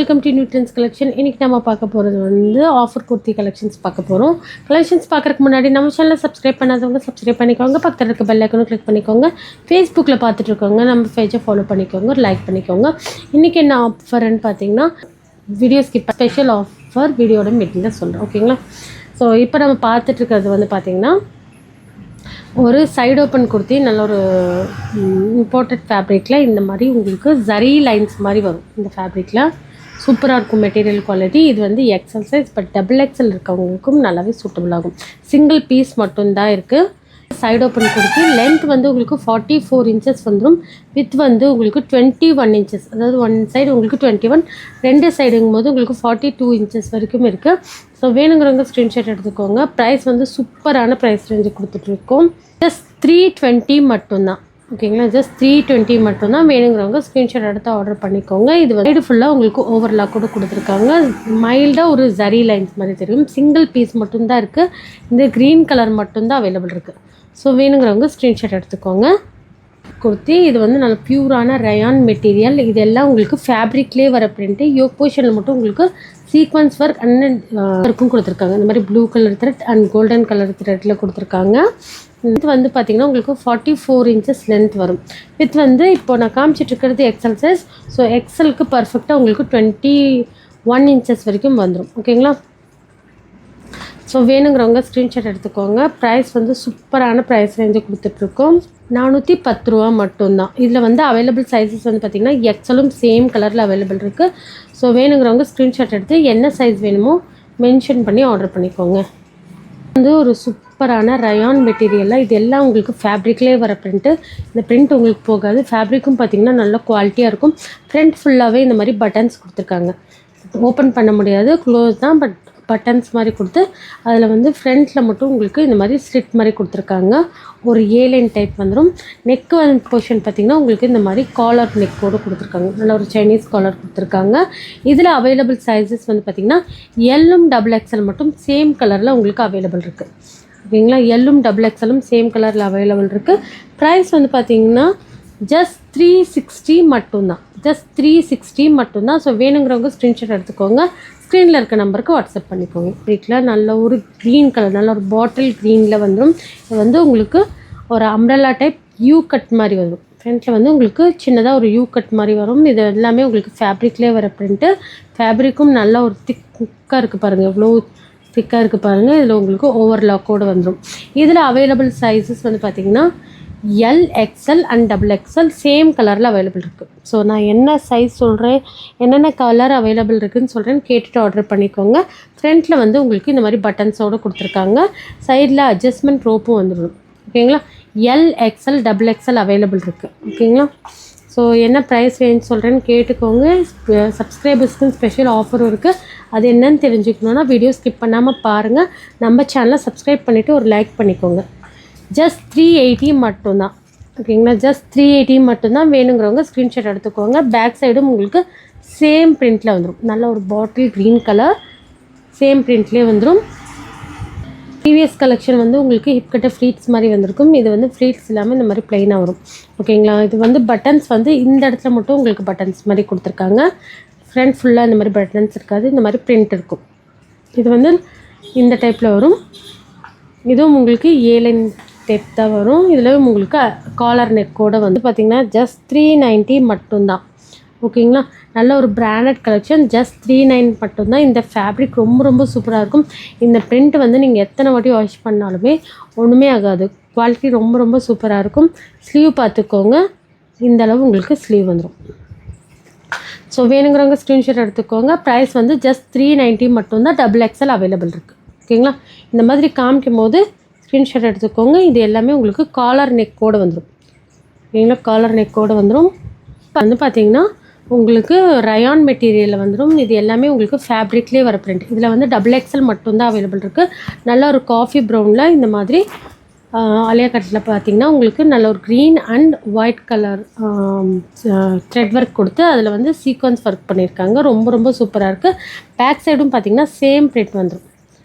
Welcome to new trends collection. இன்றைக்கி நம்ம பார்க்க போகிறது வந்து ஆஃபர் குர்த்தி கலெக்ஷன்ஸ் பார்க்க போகிறோம். கலெக்ஷன்ஸ் பார்க்குறதுக்கு முன்னாடி நம்ம சேனலை சப்ஸ்கிரைப் பண்ணாதவங்க சப்ஸ்கிரைப் பண்ணிக்கோங்க. பக்கத்தில் இருக்க பெல் ஐக்கனும் கிளிக் பண்ணிக்கோங்க. ஃபேஸ்புக்கில் பார்த்துட்டு இருக்கோங்க, நம்ம பேஜை ஃபாலோ பண்ணிக்கோங்க, ஒரு லைக் பண்ணிக்கோங்க. இன்றைக்கி என்ன ஆஃபர்ன்னு பார்த்தீங்கன்னா வீடியோ ஸ்கிப் ஸ்பெஷல் ஆஃபர் வீடியோட மீட்டிங்கில் சொல்கிறேன், ஓகேங்களா? ஸோ இப்போ நம்ம பார்த்துட்டு இருக்கிறது வந்து பார்த்திங்கன்னா ஒரு சைடு ஓப்பன் குர்த்தி, நல்ல ஒரு இம்போர்ட்டட் ஃபேப்ரிக்கில் இந்த மாதிரி உங்களுக்கு ஜரி லைன்ஸ் மாதிரி வரும். இந்த ஃபேப்ரிக்கில் சூப்பராக இருக்கும் மெட்டீரியல் குவாலிட்டி. இது வந்து XL size, but double XL இருக்கவங்களுக்கும் நல்லாவே சூட்டபிள் ஆகும். சிங்கிள் பீஸ் மட்டும்தான் இருக்குது. சைடு ஓப்பன் குர்த்தி லென்த் வந்து உங்களுக்கு 44 இன்ச்சஸ் வந்துடும். வித் வந்து உங்களுக்கு 21 இன்ச்சஸ், அதாவது ஒன் சைடு உங்களுக்கு 21, ரெண்டு சைடுங்கும் போது உங்களுக்கு 42 இன்ச்சஸ் வரைக்கும் இருக்குது. ஸோ வேணுங்கிறவங்க ஸ்க்ரீன்ஷாட் எடுத்துக்கோங்க. ப்ரைஸ் வந்து சூப்பரான ப்ரைஸ் ரேஞ்சு கொடுத்துட்ருக்கோம். ஜஸ்ட் 320 மட்டும்தான், ஓகேங்களா? ஜஸ்ட் 320 மட்டும்தான். வேணுங்கிறவங்க ஸ்க்ரீன்ஷாட் எடுத்து ஆர்டர் பண்ணிக்கோங்க. இது வந்து ஃபுல்லாக உங்களுக்கு ஓவர்லாக் கூட கொடுத்துருக்காங்க. மைல்டாக ஒரு ஜரி லைன்ஸ் மாதிரி தெரியும். சிங்கிள் பீஸ் மட்டும்தான் இருக்குது. இந்த க்ரீன் கலர் மட்டும்தான் அவைலபிள் இருக்குது. ஸோ வேணுங்கிறவங்க ஸ்க்ரீன்ஷாட் எடுத்துக்கோங்க. குர்த்தி இது வந்து நல்ல பியூரான ரயான் மெட்டீரியல். இதெல்லாம் உங்களுக்கு ஃபேப்ரிக்லேயே வர பிரிண்ட்டு. யோக் போர்ஷனில் மட்டும் உங்களுக்கு சீக்வன்ஸ் ஒர்க் அண்ட் ஒர்க்கும் கொடுத்துருக்காங்க. இந்த மாதிரி blue colour thread and golden colour த்ரெட்டில் கொடுத்துருக்காங்க. இது வந்து பார்த்திங்கன்னா உங்களுக்கு 44 இன்ச்சஸ் லென்த் வரும். வித் வந்து இப்போ நான் காமிச்சிட்டு இருக்கிறது எக்ஸல் சைஸ். ஸோ எக்ஸலுக்கு பர்ஃபெக்டாக உங்களுக்கு 21 இன்ச்சஸ் வரைக்கும் வந்துடும், ஓகேங்களா? ஸோ வேணுங்கிறவங்க ஸ்க்ரீன்ஷாட் எடுத்துக்கோங்க. ப்ரைஸ் வந்து சூப்பரான ப்ரைஸ் ரேஞ்சு கொடுத்துட்ருக்கோம். 410 ரூபா மட்டும்தான். இதில் வந்து அவைலபிள் சைஸஸ் வந்து பார்த்திங்கன்னா எக்ஸலும் சேம் கலரில் அவைலபிள் இருக்குது. ஸோ வேணுங்கிறவங்க ஸ்க்ரீன்ஷாட் எடுத்து என்ன சைஸ் வேணுமோ மென்ஷன் பண்ணி ஆர்டர் பண்ணிக்கோங்க. வந்து ஒரு சூப்பரான ரயான் மெட்டீரியலாக இது எல்லாம் உங்களுக்கு ஃபேப்ரிக்லேயே வர பிரிண்ட்டு. இந்த பிரிண்ட் உங்களுக்கு போகாது. ஃபேப்ரிக்கும் பார்த்திங்கன்னா நல்ல குவாலிட்டியாக இருக்கும். ஃப்ரண்ட் ஃபுல்லாகவே இந்த மாதிரி பட்டன்ஸ் கொடுத்துருக்காங்க. ஓப்பன் பண்ண முடியாது, க்ளோஸ் தான், பட் பட்டன்ஸ் மாதிரி கொடுத்து அதில் வந்து ஃப்ரண்ட்டில் மட்டும் உங்களுக்கு இந்த மாதிரி ஸ்லிட் மாதிரி கொடுத்துருக்காங்க. ஒரு ஏலைன் டைப் வந்துடும். நெக் போர்ஷன் பார்த்திங்கன்னா உங்களுக்கு இந்த மாதிரி காலர் நெக்கோடு கொடுத்துருக்காங்க. நல்ல ஒரு சைனீஸ் காலர் கொடுத்துருக்காங்க. இதில் அவைலபிள் சைஸஸ் வந்து பார்த்திங்கன்னா எல்லும் டபுள் எக்ஸல் மட்டும் சேம் கலரில் உங்களுக்கு அவைலபிள் இருக்குது, ஓகேங்களா? எல்லும் டபுள் எக்ஸலும் சேம் கலரில் அவைலபிள் இருக்குது. ப்ரைஸ் வந்து பார்த்திங்கன்னா ஜஸ்ட் 360 மட்டும்தான். ஜஸ்ட் 360 மட்டும்தான். ஸோ வேணுங்கிறவங்க ஸ்க்ரீன்ஷாட் எடுத்துக்கோங்க. ஸ்க்ரீனில் இருக்க நம்பருக்கு வாட்ஸ்அப் பண்ணிக்கோங்க. வீட்டில் நல்ல ஒரு க்ரீன் கலர், நல்ல ஒரு பாட்டில் க்ரீனில் வந்துடும். இது வந்து உங்களுக்கு ஒரு அம்ப்ரெல்லா டைப் யூ கட் மாதிரி வரும். ஃப்ரண்ட்டில் வந்து உங்களுக்கு சின்னதாக ஒரு யூ கட் மாதிரி வரும். இது எல்லாமே உங்களுக்கு ஃபேப்ரிக்லேயே வர பிரிண்ட்டு. ஃபேப்ரிக்கும் நல்ல ஒரு திக்காக இருக்குது பாருங்கள், எவ்வளோ திக்காக இருக்குது பாருங்கள். இதில் உங்களுக்கு ஓவர்லாக்கோடு வந்துடும். இதில் அவைலபிள் சைஸஸ் வந்து பார்த்திங்கன்னா L, XL and double XL same கலரில் அவைலபிள் இருக்குது. ஸோ நான் என்ன சைஸ் சொல்கிறேன், என்னென்ன கலர் அவைலபிள் இருக்குதுன்னு சொல்கிறேன்னு கேட்டுட்டு ஆர்டர் பண்ணிக்கோங்க. ஃப்ரண்ட்டில் வந்து உங்களுக்கு இந்த மாதிரி பட்டன்ஸோடு கொடுத்துருக்காங்க. சைடில் அட்ஜஸ்ட்மெண்ட் ரோப்பும் வந்துடும், ஓகேங்களா? L, XL, double XL available இருக்குது, ஓகேங்களா? ஸோ என்ன ப்ரைஸ் ரேஞ்ச் சொல்கிறேன்னு கேட்டுக்கோங்க. சப்ஸ்கிரைபர்ஸ்க்கு ஸ்பெஷல் ஆஃபரும் இருக்குது. அது என்னன்னு தெரிஞ்சுக்கணுன்னா வீடியோ ஸ்கிப் பண்ணாமல் பாருங்கள். நம்ம சேனலை சப்ஸ்கிரைப் பண்ணிவிட்டு ஒரு லைக் பண்ணிக்கோங்க. ஜஸ்ட் 380 மட்டும்தான், ஓகேங்களா? ஜஸ்ட் 380 மட்டும்தான். வேணுங்கிறவங்க ஸ்க்ரீன்ஷாட் எடுத்துக்கோங்க. பேக் சைடும் உங்களுக்கு சேம் பிரிண்ட்டில் வந்துடும். நல்ல ஒரு பாட்டில் க்ரீன் கலர் சேம் பிரிண்ட்லேயே வந்துடும். ப்ரீவியஸ் கலெக்ஷன் வந்து உங்களுக்கு ஹிப் கட்ட ஃப்ளீட்ஸ் மாதிரி வந்திருக்கும். இது வந்து ஃப்ளீட்ஸ் இல்லாமல் இந்த மாதிரி ப்ளைனாக வரும், ஓகேங்களா? இது வந்து பட்டன்ஸ் வந்து இந்த இடத்துல மட்டும் உங்களுக்கு பட்டன்ஸ் மாதிரி கொடுத்துருக்காங்க. ஃப்ரண்ட் ஃபுல்லாக இந்த மாதிரி பட்டன்ஸ் இருக்காது, இந்த மாதிரி பிரிண்ட் இருக்கும். இது வந்து இந்த டைப்பில் வரும். இதுவும் உங்களுக்கு ஏலைன் டைப் தான் வரும். இதில் உங்களுக்கு காலர் நெக்கோடு வந்து பார்த்திங்கன்னா ஜஸ்ட் 390 மட்டும்தான், ஓகேங்களா? நல்ல ஒரு பிராண்டட் கலெக்ஷன். ஜஸ்ட் 39 மட்டும்தான். இந்த ஃபேப்ரிக் ரொம்ப ரொம்ப சூப்பராக இருக்கும். இந்த பிரிண்ட் வந்து நீங்கள் எத்தனை வாட்டி வாஷ் பண்ணாலுமே ஒன்றுமே ஆகாது. குவாலிட்டி ரொம்ப ரொம்ப சூப்பராக இருக்கும். ஸ்லீவ் பார்த்துக்கோங்க, இந்த அளவு உங்களுக்கு ஸ்லீவ் வந்துடும். ஸோ வேணுங்கிறவங்க ஸ்க்ரீன்ஷாட் எடுத்துக்கோங்க. ப்ரைஸ் வந்து ஜஸ்ட் 390 மட்டும்தான். டபுள் எக்ஸ்எல் அவைலபிள் இருக்குது, ஓகேங்களா? இந்த மாதிரி காமிக்கும் போது ஸ்க்ரீன்ஷாட் எடுத்துக்கோங்க. இது எல்லாமே உங்களுக்கு காலர் நெக்கோடு வந்துடும், ஓகேங்களா? காலர் நெக்கோடு வந்துடும். இப்போ வந்து பார்த்திங்கன்னா உங்களுக்கு ரயான் மெட்டீரியலில் வந்துடும். இது எல்லாமே உங்களுக்கு ஃபேப்ரிக்லேயே வர பிரிண்ட். இதில் வந்து டபுள் எக்ஸ்எல் மட்டும்தான் அவைலபிள் இருக்குது. நல்ல ஒரு காஃபி ப்ரௌனில் இந்த மாதிரி அலியா கட்டில் பார்த்திங்கன்னா உங்களுக்கு நல்ல ஒரு green and white colour thread work கொடுத்து அதில் வந்து சீக்வன்ஸ் ஒர்க் பண்ணியிருக்காங்க. ரொம்ப ரொம்ப சூப்பராக இருக்குது. பேக் சைடும் பார்த்திங்கன்னா சேம் பிரிண்ட் வந்துடும்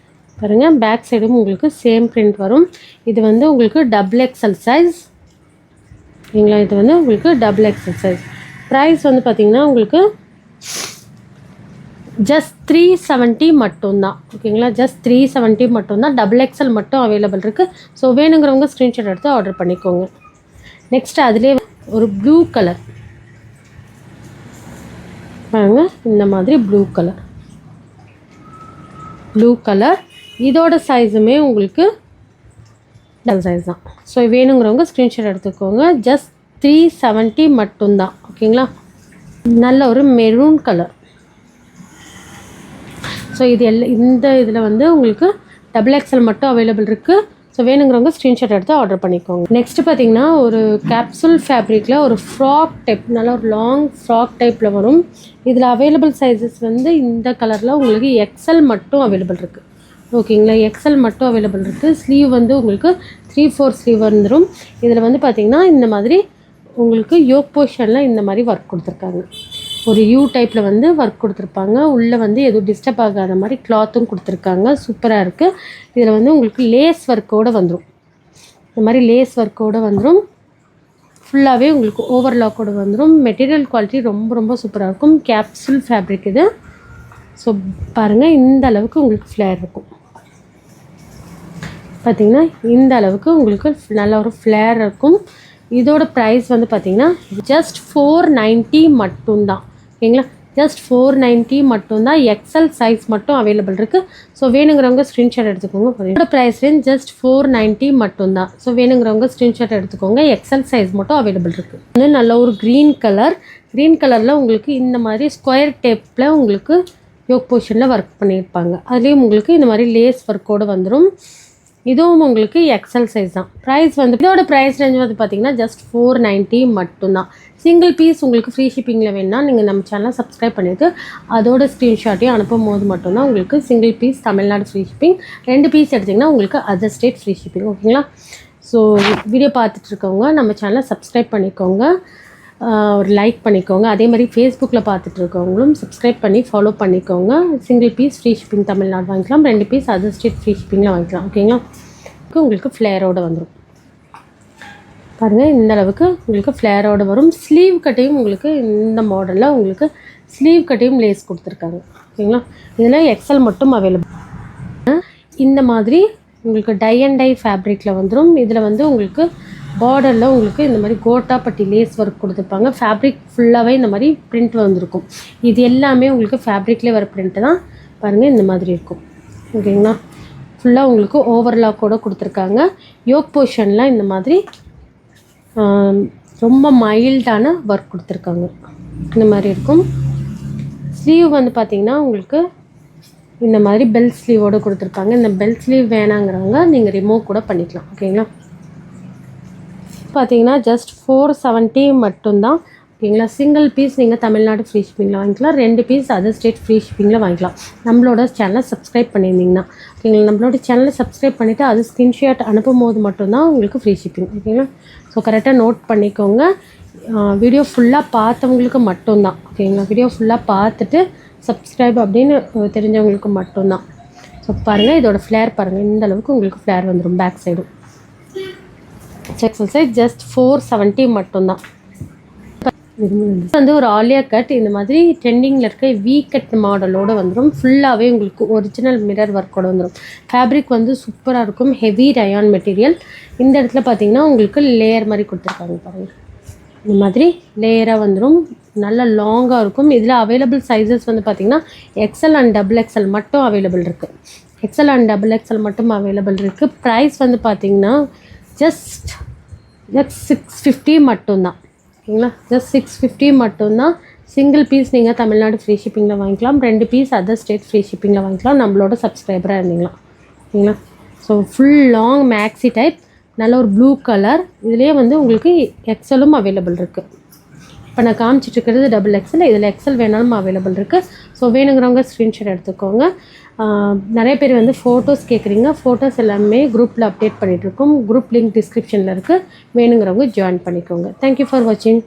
பாருங்கள். பேக் சைடும் உங்களுக்கு சேம் பிரிண்ட் வரும். இது வந்து உங்களுக்கு டபுள் எக்ஸ்எல் சைஸ், ஓகேங்களா? இது வந்து உங்களுக்கு டபுள் எக்ஸ்எல் சைஸ். ப்ரைஸ் வந்து பார்த்திங்கன்னா உங்களுக்கு ஜஸ்ட் 370 மட்டும்தான். ஓகேங்களா, ஜஸ்ட் 370 மட்டும்தான். XXL மட்டும் அவைலபிள் இருக்குது. ஸோ வேணுங்கிறவங்க ஸ்க்ரீன்ஷாட் எடுத்து ஆர்டர் பண்ணிக்கோங்க. நெக்ஸ்ட் அதிலே ஒரு ப்ளூ கலர் பாருங்க, இந்த மாதிரி ப்ளூ கலர் இதோட சைஸுமே உங்களுக்கு டபுள் சைஸ் தான். ஸோ வேணுங்கிறவங்க ஸ்க்ரீன்ஷாட் எடுத்துக்கோங்க. ஜஸ்ட் 370 மட்டும்தான். ஓகேங்களா, நல்ல ஒரு மெரூன் கலர். ஸோ இது இந்த இதில் வந்து உங்களுக்கு XXL மட்டும் அவைலபிள் இருக்குது. ஸோ வேணுங்கிறவங்க ஸ்க்ரீன்ஷாட் எடுத்து ஆர்டர் பண்ணிக்கோங்க. நெக்ஸ்ட்டு பார்த்தீங்கன்னா ஒரு கேப்சூல் ஃபேப்ரிக்கில் ஒரு ஃப்ராக் டைப், நல்லா ஒரு லாங் ஃப்ராக் டைப்பில் வரும். இதில் அவைலபிள் சைஸஸ் வந்து இந்த கலரில் உங்களுக்கு XL மட்டும் அவைலபிள் இருக்குது. ஓகேங்களா, XL மட்டும் அவைலபிள் இருக்குது. ஸ்லீவ் வந்து உங்களுக்கு 3/4 ஸ்லீவ் வந்துடும். இதில் வந்து பார்த்திங்கன்னா இந்த மாதிரி உங்களுக்கு யோக் போர்ஷனில் இந்த மாதிரி ஒர்க் கொடுத்துருக்காங்க. ஒரு யூ டைப்பில் வந்து ஒர்க் கொடுத்துருப்பாங்க. உள்ளே வந்து எதுவும் டிஸ்டர்ப் ஆகாத மாதிரி கிளாத்தும் கொடுத்துருக்காங்க. சூப்பராக இருக்குது. இதில் வந்து உங்களுக்கு லேஸ் ஒர்க்கோடு வந்துடும். இந்த மாதிரி லேஸ் ஒர்க்கோடு வந்துடும். ஃபுல்லாகவே உங்களுக்கு ஓவர்லாக்கோடு வந்துடும். மெட்டீரியல் குவாலிட்டி ரொம்ப ரொம்ப சூப்பராக இருக்கும். கேப்சூல் ஃபேப்ரிக் இது. ஸோ பாருங்கள், இந்த அளவுக்கு உங்களுக்கு ஃப்ளேர் இருக்கும். பார்த்திங்கன்னா இந்த அளவுக்கு உங்களுக்கு நல்ல ஒரு ஃப்ளேர் இருக்கும். இதோட ப்ரைஸ் வந்து பார்த்திங்கன்னா ஜஸ்ட் 490 மட்டும்தான். ஓகேங்களா, ஜஸ்ட் 490 மட்டும்தான். XL சைஸ் மட்டும் அவைலபிள் இருக்குது. ஸோ வேணுங்கிறவங்க ஸ்க்ரீன்ஷாட் எடுத்துக்கோங்க. இதோட ப்ரைஸ் ரேஞ்ச் ஜஸ்ட் 490 மட்டும்தான். ஸோ வேணுங்கிறவங்க ஸ்க்ரீன்ஷாட் எடுத்துக்கோங்க. XL சைஸ் மட்டும் அவைலபிள் இருக்குது. வந்து நல்ல ஒரு க்ரீன் கலரில் உங்களுக்கு இந்த மாதிரி ஸ்கொயர் டேப்பில் உங்களுக்கு யோக் போர்ஷனில் ஒர்க் பண்ணியிருப்பாங்க. அதுலேயும் உங்களுக்கு இந்த மாதிரி லேஸ் ஒர்க்கோடு வந்துடும். இதுவும் உங்களுக்கு XL சைஸ் தான். ப்ரைஸ் வந்து இதோட ப்ரைஸ் ரேஞ்ச் வந்து பார்த்திங்கன்னா ஜஸ்ட் 490 மட்டும்தான். சிங்கிள் பீஸ் உங்களுக்கு ஃப்ரீ ஷிப்பிங்கில் வேணுன்னா நீங்கள் நம்ம சேனலை சப்ஸ்கிரைப் பண்ணிவிட்டு அதோட ஸ்க்ரீன்ஷாட்டையும் அனுப்பும் போது மட்டும்தான் உங்களுக்கு single piece Tamil Nadu free shipping. 2 piece எடுத்திங்கன்னா உங்களுக்கு அதர் ஸ்டேட் ஃப்ரீ ஷிப்பிங். ஓகேங்களா, ஸோ வீடியோ பார்த்துட்டு இருக்கவங்க நம்ம சேனலை சப்ஸ்கிரைப் பண்ணிக்கோங்க, ஒரு லைக் பண்ணிக்கோங்க. அதே மாதிரி ஃபேஸ்புக்கில் பார்த்துட்டு இருக்கவங்களும் சப்ஸ்கிரைப் பண்ணி ஃபாலோ பண்ணிக்கோங்க. Single piece free shipping Tamil Nadu வாங்கிக்கலாம். 2 பீஸ் அதர் ஸ்டேட் ஃப்ரீ ஷிப்பிங்கில் வாங்கிக்கலாம். ஓகேங்களா, உங்களுக்கு ஃப்ளேரோடு வந்துடும். பாருங்கள், இந்த அளவுக்கு உங்களுக்கு ஃப்ளேரோடு வரும். ஸ்லீவ் கட்டையும் உங்களுக்கு இந்த மாடலில் உங்களுக்கு ஸ்லீவ் கட்டையும் லேஸ் கொடுத்துருக்காங்க. ஓகேங்களா, இதில் XL மட்டும் அவைலபிள். இந்த மாதிரி உங்களுக்கு டை அண்ட் டை ஃபேப்ரிக்கில் வந்துடும். இதில் வந்து உங்களுக்கு பார்டரில் உங்களுக்கு இந்த மாதிரி கோட்டாப்பட்டி லேஸ் ஒர்க் கொடுத்துருப்பாங்க. ஃபேப்ரிக் ஃபுல்லாகவே இந்த மாதிரி பிரிண்ட் வந்திருக்கும். இது எல்லாமே உங்களுக்கு ஃபேப்ரிக்லேயே வர பிரிண்ட்டு தான். பாருங்கள், இந்த மாதிரி இருக்கும். ஓகேங்களா, ஃபுல்லாக உங்களுக்கு ஓவர்லாக்கோடு கொடுத்துருக்காங்க. யோக் போர்ஷனில் இந்த மாதிரி ரொம்ப மைல்டான ஒர்க் கொடுத்துருக்காங்க. இந்த மாதிரி இருக்கும். ஸ்லீவ் வந்து பார்த்திங்கன்னா உங்களுக்கு இந்த மாதிரி பெல் ஸ்லீவோடு கொடுத்துருப்பாங்க. இந்த பெல் ஸ்லீவ் வேணாங்கிறவங்க நீங்கள் ரிமூவ் கூட பண்ணிக்கலாம். ஓகேங்களா, பார்த்தீங்கன்னா ஜஸ்ட் 470 மட்டும்தான். ஓகேங்களா, சிங்கிள் பீஸ் நீங்கள் தமிழ்நாடு ஃப்ரீ ஷிப்பிங்கில் வாங்கிக்கலாம். 2 பீஸ் அதர் ஸ்டேட் ஃப்ரீ ஷிப்பிங்கில் வாங்கிக்கலாம். நம்மளோட சேனலை சப்ஸ்கிரைப் பண்ணியிருந்தீங்கன்னா. ஓகேங்களா, நம்மளோட சேனலை சப்ஸ்கிரைப் பண்ணிவிட்டு அது ஸ்க்ரீன்ஷாட் அனுப்பும் போது மட்டும்தான் உங்களுக்கு ஃப்ரீ ஷிப்பிங். ஓகேங்களா, ஸோ கரெக்டாக நோட் பண்ணிக்கோங்க. வீடியோ ஃபுல்லாக பார்த்தவங்களுக்கு மட்டும்தான். ஓகேங்களா, வீடியோ ஃபுல்லாக பார்த்துட்டு சப்ஸ்கிரைப் அப்படின்னு தெரிஞ்சவங்களுக்கு மட்டும்தான். ஸோ பாருங்கள், இதோட ஃப்ளேர் பாருங்கள், இந்த அளவுக்கு உங்களுக்கு ஃப்ளேர் வந்துடும். பேக் சைடும் XL சைஸ் ஜஸ்ட் 470 மட்டும்தான். வந்து ஒரு ஆலியா கட் இந்த மாதிரி ட்ரெண்டிங்கில் இருக்க வீ கட் மாடலோடு வந்துடும். ஃபுல்லாகவே உங்களுக்கு ஒரிஜினல் மிரர் ஒர்க்கோடு வந்துடும். ஃபேப்ரிக் வந்து சூப்பராக இருக்கும். Heavy rayon material. இந்த இடத்துல பார்த்தீங்கன்னா உங்களுக்கு லேயர் மாதிரி கொடுத்துருக்காங்க. பாருங்கள், இந்த மாதிரி லேயராக வந்துடும். நல்ல லாங்காக இருக்கும். இதில் அவைலபிள் சைஸஸ் வந்து பார்த்திங்கன்னா XL அண்ட் XXL மட்டும் அவைலபிள் இருக்குது. XL அண்ட் XXL மட்டும் அவைலபிள் இருக்குது. ப்ரைஸ் வந்து பார்த்திங்கன்னா ஜஸ்ட் 650 மட்டும்தான். ஓகேங்களா, ஜஸ்ட் 650 மட்டும்தான். சிங்கிள் பீஸ் நீங்கள் தமிழ்நாடு ஃப்ரீ ஷிப்பிங்கில் வாங்கிக்கலாம். 2 பீஸ் அதர் ஸ்டேட் ஃப்ரீ ஷிப்பிங்கில் வாங்கிக்கலாம். நம்மளோட சப்ஸ்கிரைபராக இருந்தீங்களா. ஓகேங்களா, so full long maxi type, நல்ல ஒரு ப்ளூ கலர். இதுலேயே வந்து உங்களுக்கு XLம் அவைலபிள் இருக்குது. இப்போ நான் காமிச்சிட்ருக்கிறது XXL. இதில் XL வேணாலும் அவைலபிள் இருக்குது. ஸோ வேணுங்கிறவங்க ஸ்க்ரீன்ஷாட் எடுத்துக்கோங்க. நிறைய பேர் வந்து ஃபோட்டோஸ் கேட்குறீங்க. ஃபோட்டோஸ் எல்லாமே குரூப்பில் அப்டேட் பண்ணிகிட்ருக்கோம். குரூப் லிங்க் டிஸ்கிரிப்ஷனில் இருக்குது. வேணுங்கிறவங்க ஜாயின் பண்ணிக்கோங்க. தேங்க்யூ ஃபார் வாட்சிங்.